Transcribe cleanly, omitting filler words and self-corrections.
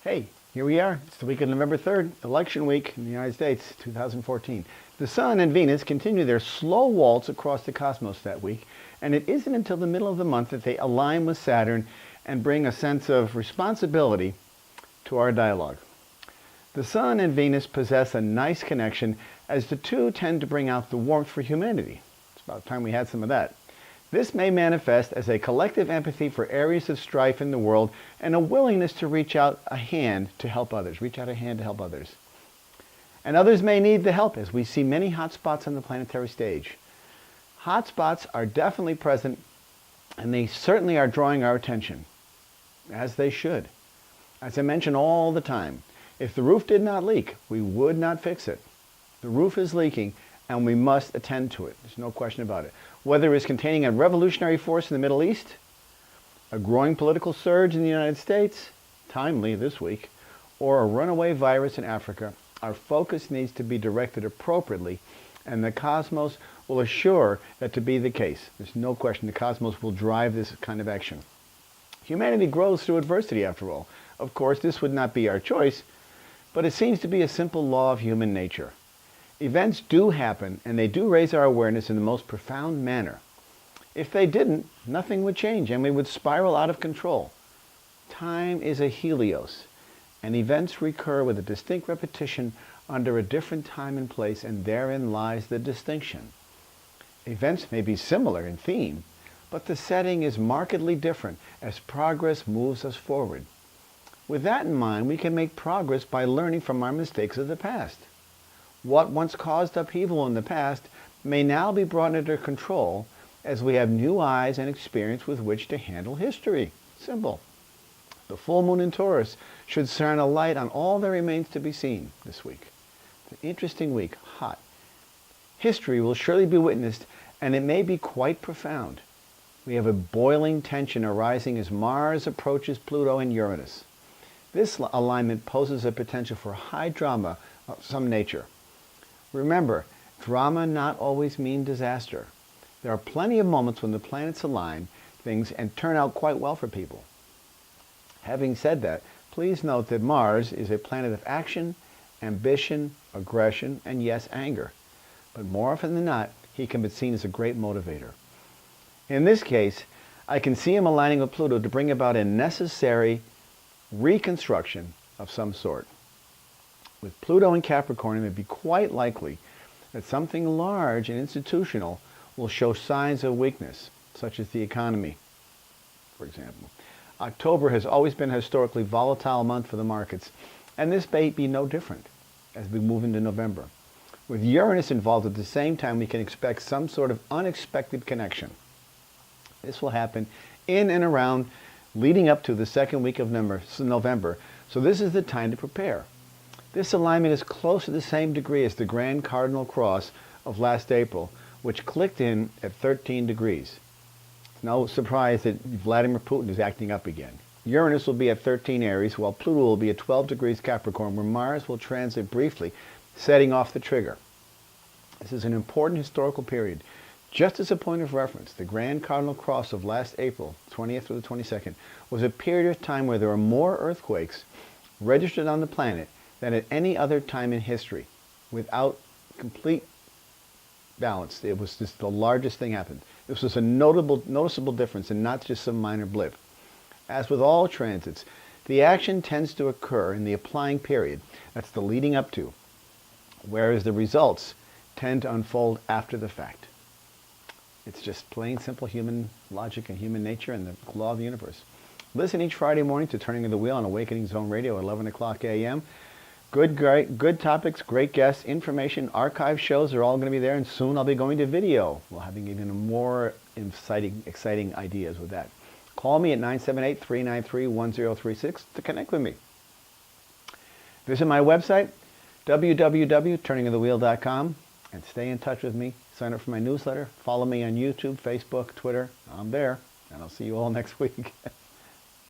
Hey, here we are. It's the week of November 3rd, election week in the United States, 2014. The Sun and Venus continue their slow waltz across the cosmos that week, and it isn't until the middle of the month that they align with Saturn and bring a sense of responsibility to our dialogue. The Sun and Venus possess a nice connection as the two tend to bring out the warmth for humanity. It's about time we had some of that. This may manifest as a collective empathy for areas of strife in the world and a willingness to reach out a hand to help others. And others may need the help as we see many hotspots on the planetary stage. Hotspots are definitely present and they certainly are drawing our attention, as they should. As I mention all the time, if the roof did not leak, we would not fix it. The roof is leaking and we must attend to it. There's no question about it. Whether it's containing a revolutionary force in the Middle East, a growing political surge in the United States, timely this week, or a runaway virus in Africa, our focus needs to be directed appropriately, and the cosmos will assure that to be the case. There's no question the cosmos will drive this kind of action. Humanity grows through adversity, after all. Of course, this would not be our choice, but it seems to be a simple law of human nature. Events do happen, and they do raise our awareness in the most profound manner. If they didn't, nothing would change, and we would spiral out of control. Time is a helios, and events recur with a distinct repetition under a different time and place, and therein lies the distinction. Events may be similar in theme, but the setting is markedly different as progress moves us forward. With that in mind, we can make progress by learning from our mistakes of the past. What once caused upheaval in the past may now be brought under control as we have new eyes and experience with which to handle history. Simple. The full moon in Taurus should shine a light on all that remains to be seen this week. It's an interesting week, hot. History will surely be witnessed, and it may be quite profound. We have a boiling tension arising as Mars approaches Pluto and Uranus. This alignment poses a potential for high drama of some nature. Remember, drama not always mean disaster. There are plenty of moments when the planets align things and turn out quite well for people. Having said that, please note that Mars is a planet of action, ambition, aggression, and yes, anger. But more often than not, he can be seen as a great motivator. In this case, I can see him aligning with Pluto to bring about a necessary reconstruction of some sort. With Pluto in Capricorn, it may be quite likely that something large and institutional will show signs of weakness, such as the economy, for example. October has always been a historically volatile month for the markets, and this may be no different as we move into November. With Uranus involved at the same time, we can expect some sort of unexpected connection. This will happen in and around leading up to the second week of November, so this is the time to prepare. This alignment is close to the same degree as the Grand Cardinal Cross of last April, which clicked in at 13 degrees. It's no surprise that Vladimir Putin is acting up again. Uranus will be at 13 Aries, while Pluto will be at 12 degrees Capricorn, where Mars will transit briefly, setting off the trigger. This is an important historical period. Just as a point of reference, the Grand Cardinal Cross of last April, 20th through the 22nd, was a period of time where there were more earthquakes registered on the planet than at any other time in history, without complete balance. It was just the largest thing happened. This was a noticeable difference and not just some minor blip. As with all transits, the action tends to occur in the applying period, that's the leading up to, whereas the results tend to unfold after the fact. It's just plain simple human logic and human nature and the law of the universe. Listen each Friday morning to Turning of the Wheel on Awakening Zone Radio at 11 o'clock a.m. Good topics, great guests, information, archive shows are all going to be there, and soon I'll be going to video. We'll have even more exciting ideas with that. Call me at 978-393-1036 to connect with me. Visit my website, www.turningofthewheel.com, and stay in touch with me. Sign up for my newsletter. Follow me on YouTube, Facebook, Twitter. I'm there, and I'll see you all next week.